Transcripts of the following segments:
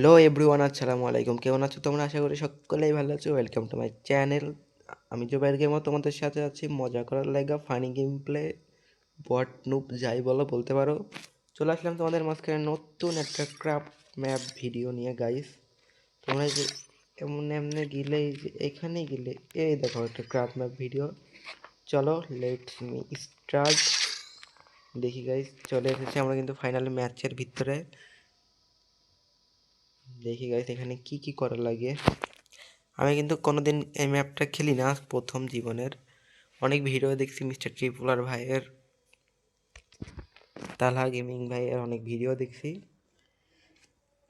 Hello everyone, আসসালামু আলাইকুম। কেমন আছো তোমরা? আশা করি সকলেই ভালো আছো। Welcome to my channel. আমি জুবাইর গেমার তোমাদের সাথে আছি মজা করার লাগা ফানি গেম প্লে বট নুব যাই বলো বলতে পারো। চলে আসলাম তোমাদের মাঝখানে নতুন একটা ক্রাফট ম্যাপ ভিডিও নিয়ে গাইস। তোমরা যে এমন এমনি গেলে এখানেই গেলে এই দেখো একটা ক্রাফট ম্যাপ ভিডিও। চলো লেটস মি স্টার্ট। দেখি গাইস, চলে এসেছি আমরা কিন্তু ফাইনালি ম্যাচের ভিতরে। দেখি গাইস এখানে কি কি করা লাগে। আমি কিন্তু কোনোদিন এই ম্যাপটা খেলি না, প্রথম জীবনের। অনেক ভিডিও দেখছি মিস্টার ট্রিপুলার ভাইয়ের, তালহা গেমিং ভাইয়ের অনেক ভিডিও দেখছি।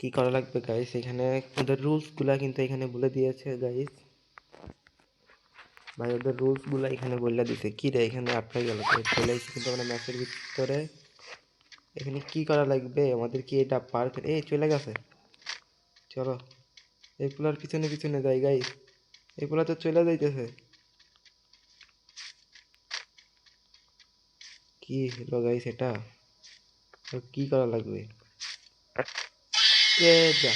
কি করা লাগবে গাইস, এখানে ওদের রুলসগুলা কিন্তু এখানে বলে দিয়েছে গাইস। ভাই ওদের রুলসগুলো এখানে বলে দিছে। কি রে এখানে আপনার গেল চলে এসেছি কিন্তু আমরা ম্যাচের ভিতরে। এখানে কি করা লাগবে আমাদের, কি এটা পার এই চলে গেছে। চলো এগুলার পিছনে পিছনে যাই গাইস, এগুলা তো চলে যাইতেছে। কি হলো গাইস এটা, কি করা লাগবে? এ যা,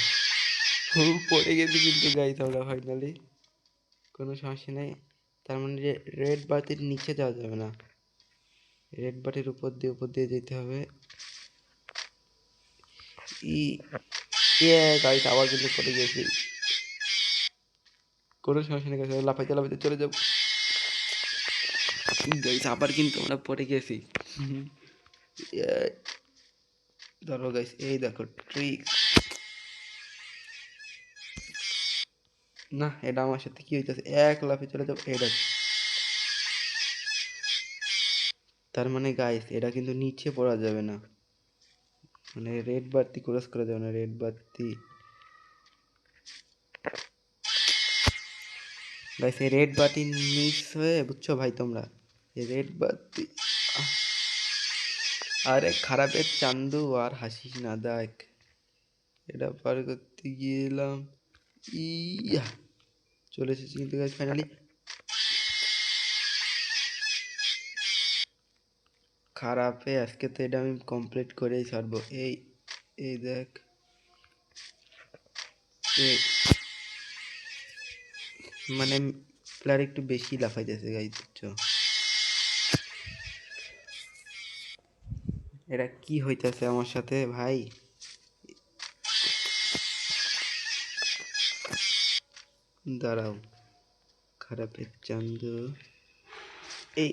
পড়ে গেছি কিন্তু গাইস আমরা ফাইনালি। কোনো সমস্যা নেই। তার মানে রেড বাতির নিচে যাওয়া যাবে না, রেড বাতির উপর দিয়ে যেতে হবে। ই এ গাইস আবার কিন্তু পড়ে গেছি। কোনো সমস্যা নেই গাইস, লাফাইতে লাফাইতে চলে যাবো। গাইস আবার কিন্তু আমরা পড়ে গেছি। এ, ধরো গাইস এই দেখো ট্রিক। না এটা আমার সাথে কি হইতেছে, এক লাফে চলে যাবো এটা। তার মানে গাইস এটা কিন্তু নিচে পড়া যাবে না, মানে রেড বাতি ক্রস করা যাবে না, রেড বাতি। গাইস এই রেড বাতি মিস হয়ে বুঝছো ভাই তোমরা, এই রেড বাতি। আরে খারাপের চান্দু আর হাসিস না, দেখ এটা পার করতে গেলাম। ইয়া চলে এসেছি কিন্তু গাইস ফাইনালি। খারাপে আজকে তো এটা আমি কমপ্লিট করেই ছাড়বো। এই এই দেখ মানে প্লেয়ার একটু বেশি লাফাইতেছে গাইস বুঝছো। এটা কি হইতেছে আমার সাথে ভাই। দাঁড়াও, খারাপের চান্দু। এই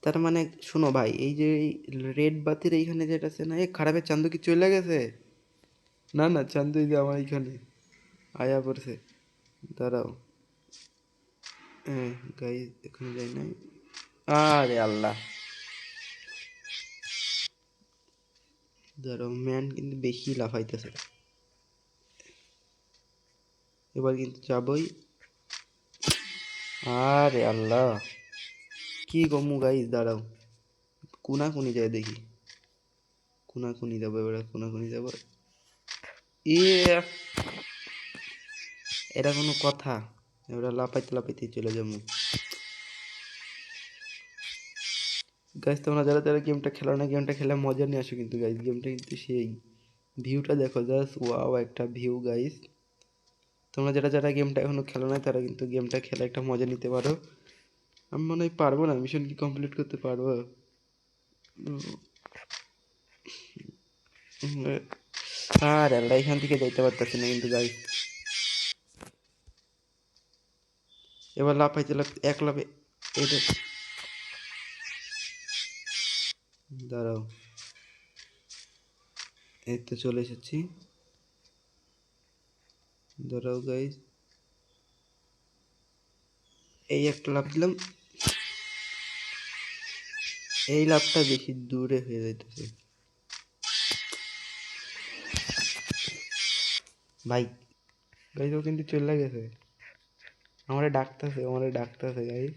তার মানে শোনো ভাই, এই যে রেড বাতির এইখানে যেটা আছে না, এই খারাপের চান্দু কি চলে গেছে? না না, চান্দু এই যে আমার এইখানে আয়া পড়ছে। দাঁড়াও, হ্যাঁ গাই এখানে যাই নাই। আরে আল্লাহ, দাঁড়াও ম্যান কিন্তু বেশি লাফাইতেছে। এবার কিন্তু যাবই। আরে আল্লাহ, কি গমু গাইস, দাঁড়াও কোনাকুনি যায় দেখি। কোনাকুনি যাবো এবার, কোনাকুনি যাবো। ইয়ে, এটা কোনো কথা? এবার লাফাইতে লাফাইতে চলে যাবো। গাইস তোমরা যারা যারা গেমটা খেলো না, গেমটা খেলে মজা নিয়ে আসো কিন্তু গাইস। গেমটা কিন্তু সেই ভিউটা দেখো, জাস্ট ওয়াও একটা ভিউ গাইস। তোমরা যারা যারা গেমটা এখনো খেলো না তারা কিন্তু গেমটা খেলে একটা মজা নিতে পারো। আমি মনে হয় পারবো না, মিশন কি কমপ্লিট করতে পারবো? আর আল্লাহ, এখান থেকে যাইতে পারতেছি না কিন্তু গাইস। এবার লাফাইতে লাফাইতে এক লাফে এটা। দাঁড়াও, এই তো চলে এসেছি। দাঁড়াও গাইস, এই একটা লাফ দিলাম। এই লাফটা বেশি দূরে হয়ে যাইতেছে ভাই। গাইস ও কিন্তু চলে গেছে, আমারে ডাকতেছে গাইস।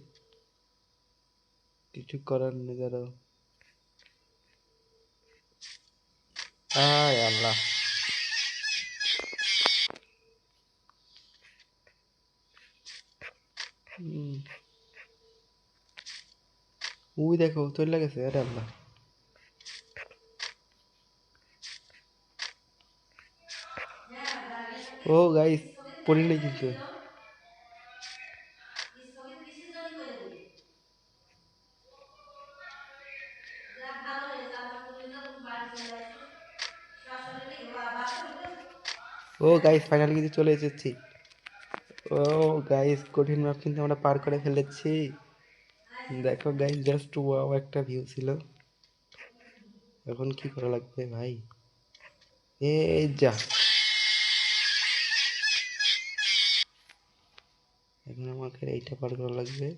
কিছু করার নেই, দাঁড়াও। আয় আল্লাহ, ওই দেখো চলে গেছে। আরে আল্লাহ, ও গাইস, পড়ি নাই কিন্তু। ও গাইস, ফাইনালি কিন্তু চলে এসেছি। ও গাইস, কঠিন ম্যাপ কিন্তু আমরা পার করে ফেলেছি। দেখো গাইস, জাস্ট ওয়াও একটা ভিউ ছিল। এখন কি করা লাগবে ভাই? এই যা, এখন আমাকে এইটা পার করা লাগবে।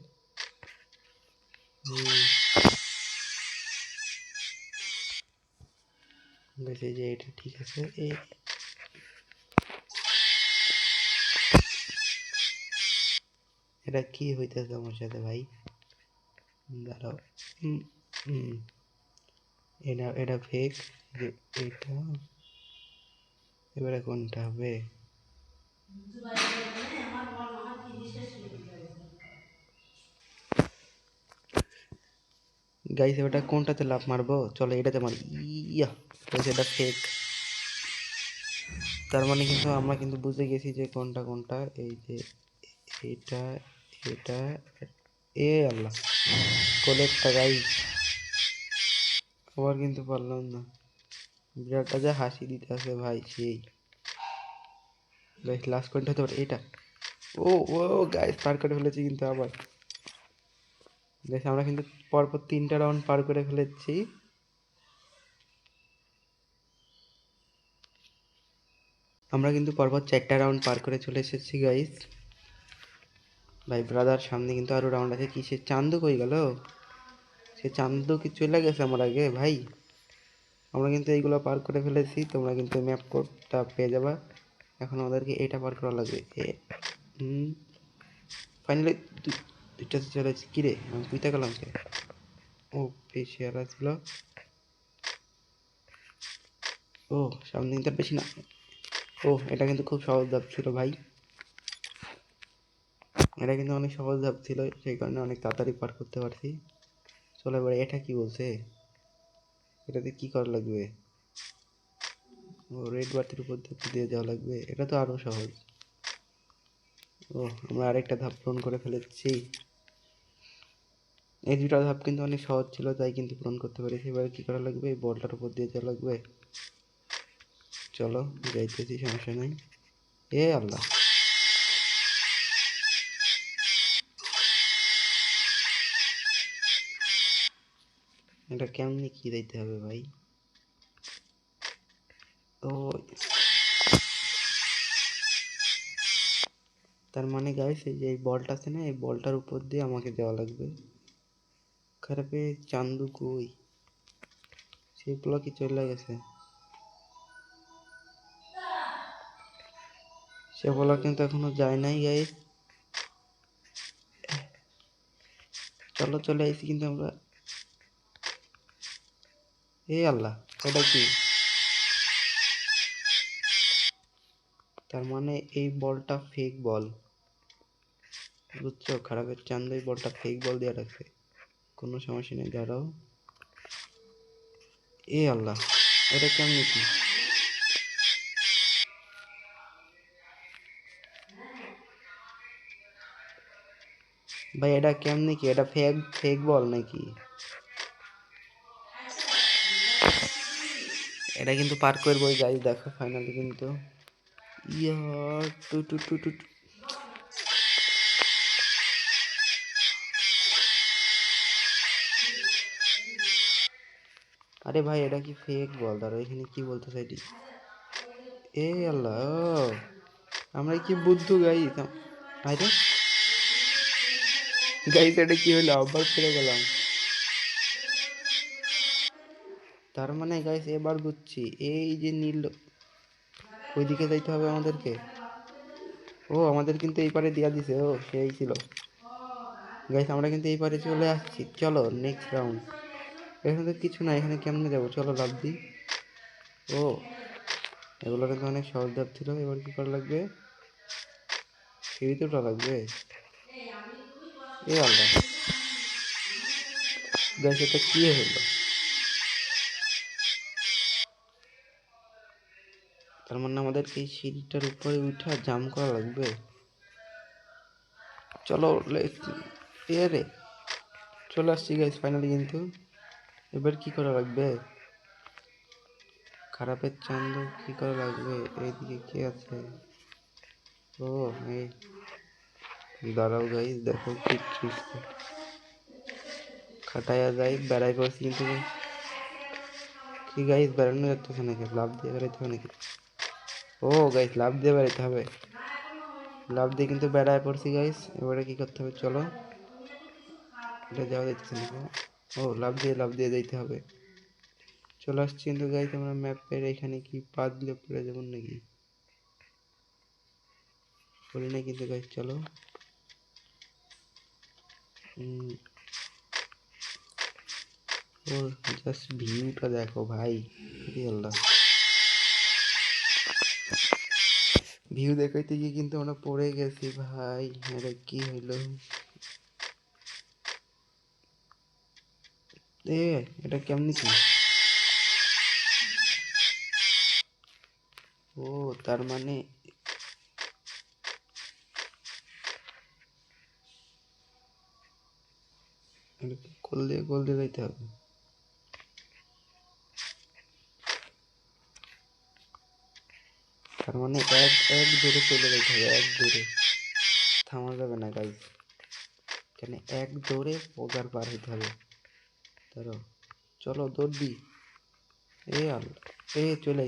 গাইস এই যে এটা ঠিক আছে। এটা কি হইতেছে আমার সাথে ভাই? দাঁড়াও। হুম, হুম, এটা এটা ফেক। এটা এবারে কোনটা হবে? গাইস এবারটা কোনটাতে লাফ মারবো? চলো এটাতে মারি। ইয়া গাইস, এটা ফেক। তার মানে কিন্তু আমরা কিন্তু বুঝে গেছি যে কোনটা কোনটা। এই যে এটা, এটা, এ আল্লাহ, কোলেরটা গাইস। আবার কিন্তু পারলাম না। বিরাটটা যা হাসি দিতে আছে ভাই সেই। গাইস লাস্ট কোনটা হতে পারে? এটা। ও ও গাইস, পার করে ফেলেছি কিন্তু আবার। গাইস আমরা কিন্তু পরপর 3টা রাউন্ড পার করে ফেলেছি। আমরা কিন্তু পরপর 4টা রাউন্ড পার করে চলে এসেছি গাইস। ভাই ব্রাদার, সামনে কিন্তু আরো রাউন্ড আছে। কি সে চান্দু কই গেল? সে চান্দু কি চলে গেছে আমার আগে ভাই? আমরা কিন্তু এইগুলো পার করে ফেলেছি। তোমরা কিন্তু ম্যাপ কোডটা পেয়ে যাবা। এখন আমাদেরকে এটা পার করা লাগবে। ফাইনালি দুইটাতে চলে এসেছি। কিরে আমি কুইতা গেলাম কে? ও পেশিয়ারা ছিল। ও সামনে কিন্তু আর বেশি না। ও এটা কিন্তু খুব সহজ ধাপ ছিল ভাই। এটা কিন্তু অনেক সহজ ধাপ ছিল, সেই কারণে অনেক তাড়াতাড়ি পার করতে পারছি। চলো এবার এটা কি বলছে? এটাতে কি করা লাগবে? ও রেড বাতির উপর দিয়ে যাওয়া লাগবে। এটা তো আরো সহজ। ও আমরা আরেকটা ধাপ পূরণ করে ফেলেছি। এই দুটা ধাপ কিন্তু অনেক সহজ ছিল, তাই কিন্তু পূরণ করতে পেরেছি। এবার কি করা লাগবে? এই বলটার উপর দিয়ে যাওয়া লাগবে। চলো যাইতেছি, সমস্যা নাই। এ আল্লাহ, এটা কেমনি কি দিতে হবে ভাই? ও তার মানে গাইস, এই যে এই বলটা আছে না, এই বলটার উপর দিয়ে আমাকে দেওয়া লাগবে। খারাপে চান্দু কই? সেই পোলা কি চলে গেছে? সে পোলা কিন্তু এখনো যায় নাই গাইস। চলো চলে আইছি কিন্তু আমরা। এ আল্লাহ, এটা কি? তার মানে এই বলটা ফেক বল, বুঝছো? খারাপের চান্দু এই বলটা ফেক বল দিয়ে রাখছে। কোনো সমস্যা নেই, দাঁড়াও। এ আল্লাহ, এটা কেমন কি? ভাই এটা কেমনে কি? এটা ফেক ফেক বল নাকি? এটা কিন্তু পার করবোই গাইস, দেখো ফাইনালি কিন্তু। Yeah two two two two two. আরে ভাই এটা কি ফেক বল? দাঁড়াও, এখানে কি বলতে চাইছি? এ আল্লাহ, ও, আমরা কি বুদ্ধু গাইস? আরে গাইস, এটা কি হলো? আবার ফিরে গেলাম। তার মানে গাইস এবার বুঝছি, এই যে নীল, ওইদিকে যাইতে হবে আমাদেরকে। ও আমাদের কিন্তু এই পারে দিয়া দিছে। ও সেই ছিল গাইস, আমরা কিন্তু এই পারে চলে আসছি। চলো নেক্সট রাউন্ড। এখানে তো কিছু না, এখানে কেমনে যাবো? চলো লাভ দিই। ও এগুলো কিন্তু অনেক সহজ ধাপ ছিল। এবার কি করা লাগবে? সিঁড়িতে ওঠা লাগবে। এ আল্লাহ, গাইস এটা কি হলো? তার মানে আমাদেরকে এই সিঁড়িটার উপরে উঠে জাম করা লাগবে। চলো এ রে, চলে আসছি গাইস ফাইনালি। কিন্তু এবার কি করা লাগবে? খারাপের চান্দ কি করা লাগবে? এইদিকে কে আছে? ও এই দাঁড়াও গাইস, দেখো কি ট্রিক্স খাটাইয়া যাই। বেড়াই পড়ছি কিন্তু। কি গাইস বেড়ানো যাচ্ছে নাকি? লাভ দিয়ে বেড়াইতে হবে নাকি? ও গাইস লাভ দিয়ে বেড়াইতে হবে। লাভ দিয়ে কিন্তু বেড়ায় পড়ছি গাইস। এবারে কি করতে হবে? চলো, এটা যাওয়া যাচ্ছে নাকি? ও লাভ দিয়ে যাইতে হবে। চলে আসছি কিন্তু গাইস আমরা ম্যাপের এখানে। কি পা দিলে পড়ে যাবেন নাকি? বলি না কিন্তু গাইস। চলো ও জাস্ট ভিউটা দেখো ভাই। আল্লাহ, ভিউ দেখাইতে গিয়ে কিন্তু আমরা পড়ে গেছি ভাই। এটা কি হইলো? এটা কেমনি কি? ও তার মানে গোল দিয়ে যাইতে হবে। তার মানে এক দূরে চলে যাইতে হবে, এক দূরে থামা যাবে না গাইস। এখানে এক দৌড়ে ওগার পার হইতে হবে। ধরো, চলো দৌড় দি। আল্লাহ, চলে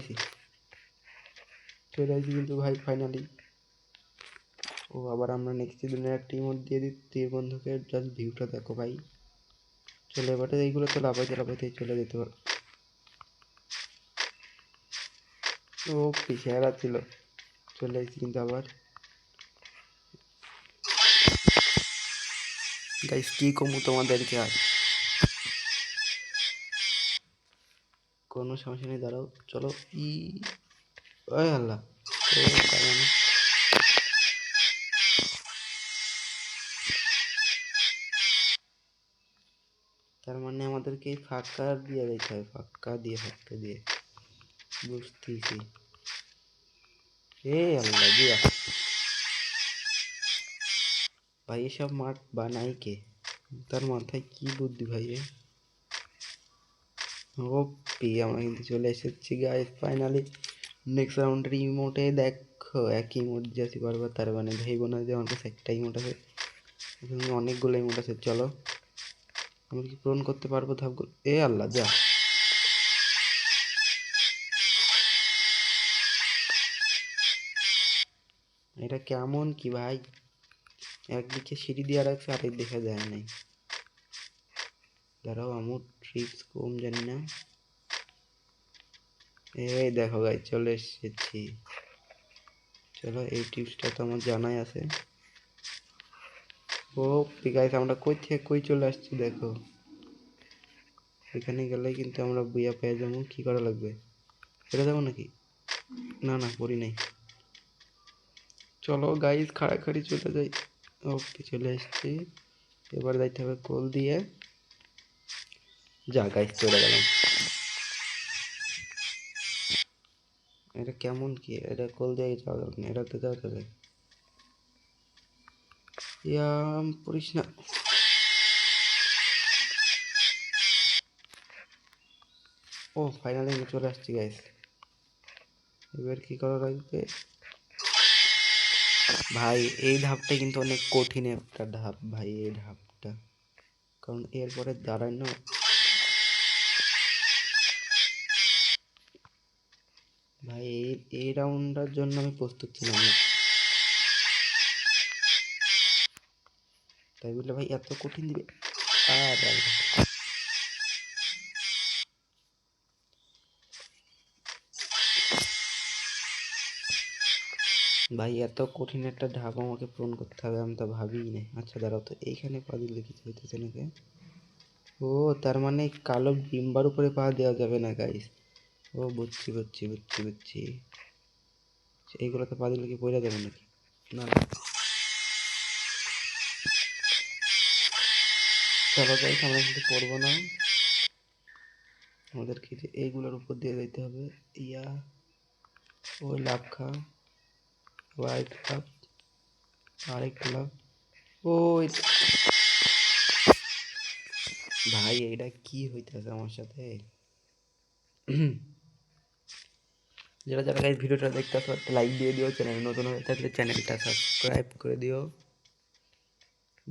আইছি কিন্তু ভাই ফাইনালি। ও আবার আমরা নেক্সট দিনের একটা ইমোট দিয়ে দিই তীর বন্ধুকে। জাস্ট ভিউটা দেখো ভাই। চলে এবারে এইগুলো তো লাফাইতে চলে যেতে পারো। ও পিছিয়ে ছিল। চলে এসেছি কিন্তু আবার। গাইস কি কমু তোমাদেরকে আর? কোনো সমস্যা নেই, দাঁড়াও। চলো ওই আল্লাহ। ও তার মানে আমাদেরকে ফাঁকা দিয়ে দিতে হবে। ফাঁকা দিয়ে বুঝতেছি। আল্লাহ দিয়া ভাই, এসব মাঠ বানাই কে? তার মাথায় কি বুদ্ধি ভাই রে? ওপি আমরা কিন্তু চলে এসেছি গাইস ফাইনালি নেক্সট রাউন্ডের ইমোটে। দেখো একই ইমোট যেতে পারবো। তার মানে ভাইব না যে আমার কাছে একটা ইমোট আছে, অনেকগুলো ইমোট আছে। চলো আমি কি পূরণ করতে পারবো ধাপগুলো? আল্লাহ যা। এটা কেমন কি ভাই? একদিকে সিঁড়ি দিয়ে রাখছে, আরেক দেখা যায় নাই। দাঁড়াও আমার ট্রিক্স কম জানি না। দেখো গাই চলে এসেছি। চলো এই টিপসটা তো আমার জানাই আছে। গাইস আমরা কই থেকে কই চলে আসছি দেখো। এখানে গেলে কিন্তু আমরা বুইয়া পেয়ে যাবো। কি করা লাগবে? এটা যাবো নাকি? না করি নাই। চলো গাইস খাড়াখাড়ি চলে যাই। ওকে চলে এসছি। এবার যাইতে হবে কোল দিয়ে। যা গাইস চলে গেলাম। এটা কেমন কি? এটা কোল দিয়ে যাওয়া যাবে না, এটাতে যাওয়া যাবে। পড়িস না। ফাইনালি আমি চলে আসছি গাইস। এবার কি করা লাগবে ভাই? এই ধাপটা কিন্তু অনেক কঠিন একটা ধাপ ভাই, এই ধাপটা। কারণ এরপরে দাঁড়ায় না ভাই। এই রাউন্ডটার জন্য আমি প্রস্তুত ছিলাম না। তাই বলে ভাই এত কঠিন দিবে? ভাই এত কঠিন একটা ধাপ আমাকে পূরণ করতে হবে, আমি তো ভাবিই না। আচ্ছা দাঁড়াও তো, এইখানে পা দিলে কিছু হইতেছে নাকি? তার মানে কালো ডিম্বার উপরে পা দেওয়া যাবে না গাইস। বুঝছি। এইগুলোতে পা দিলে কি পড়ে যাবে নাকি? না। চলো গাইস আমরা কিন্তু পড়বো না। আমাদেরকে যে এইগুলোর উপর দিয়ে যেতে হবে। ওই লাভ খা, আরেক লাভ, আরেক লাভ। ওই ভাই এইটা কি হইতেছে আমার সাথে? যারা যারা গাইস ভিডিওটা দেখতেছো একটা লাইক দিয়ে দিও, চ্যানেল নতুন হয়ে থাকলে চ্যানেলটা সাবস্ক্রাইব করে দিও।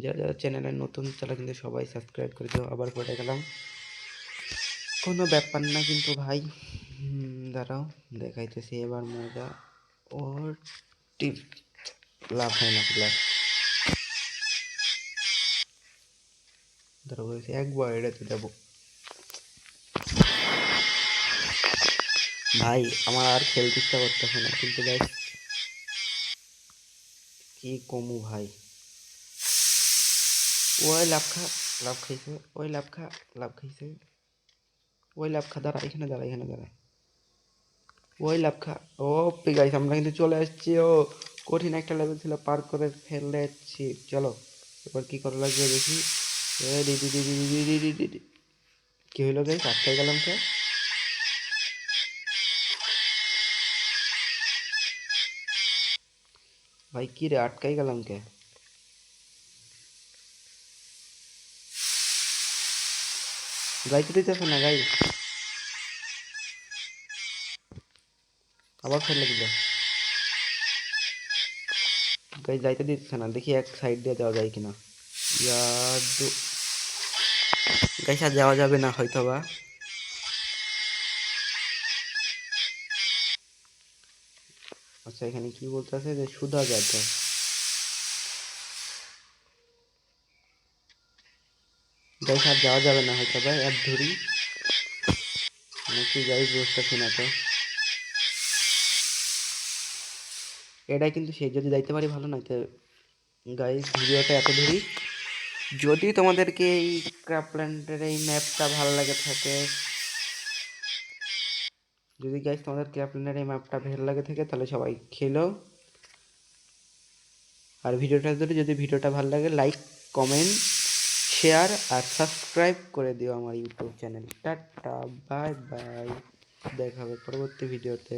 যারা যারা চ্যানেলে নতুন তারা কিন্তু সবাই সাবস্ক্রাইব করে দিও। আবার পড়ে গেলাম, কোনো ব্যাপার না কিন্তু ভাই। দাঁড়াও দেখাইতেছি এবার মজা। ওর টিপ লাভ হয় না, লাভ। ধরো বলছি একবার এটাতে দেবো। ভাই আমার আর খেলতে ইচ্ছা করতেছে না কিন্তু গাইস কি কমু ভাই। ওই লাভ খা, লাভ খাইছে, ওই লাভ খা, লাভ খাইছে, ওই লাভ খা, দাঁড়া এখানে, দাঁড়া এখানে, দাঁড়া, ওই লাভ খা। ও গাইস আমরা কিন্তু চলে আসছি। ও কঠিন একটা লেভেল ছিল, পার করে ফেলেছি। চলো এবার কি করা লাগবে দেখি। এ দিদি দিদি দিদি দিদি দিদি, কি হইলো গাইস? আটকাই গেলাম কে? ভাই কি রে, আটকাই গেলাম কে? যাইতে দিতেছে না গাইস, আবার ফেলে দিল। গাইস যাইতে দিতেছে না, দেখি এক সাইড দিয়ে যাওয়া যায় কিনা। ইয়ার গাইস আর যাওয়া যাবে না হয়তো বা। আচ্ছা এখানে কি বলতেছে যে সুধা যাতে, গাইস আর যাওয়া যাবে না হয়তো বা, এক ধরি নাকি গাইস বুঝতেছি না তো। এটাই কিন্তু সেই, যদি যাইতে পারি ভালো, নয়তো গাইস ভিডিওটা এত ধরি। যদি তোমাদেরকে এই ক্র্যাপল্যান্ডের এই ম্যাপটা ভালো লাগে থাকে, যদি গাইস তোমাদের ক্র্যাপল্যান্ডের এই ম্যাপটা ভালো লাগে থাকে তাহলে সবাই খেলো। আর ভিডিওটা যদি ভিডিওটা ভালো লাগে লাইক, কমেন্ট, শেয়ার আর সাবস্ক্রাইব করে দিও আমার YouTube channel. Tata, bye bye, দেখা হবে পরবর্তী ভিডিওতে।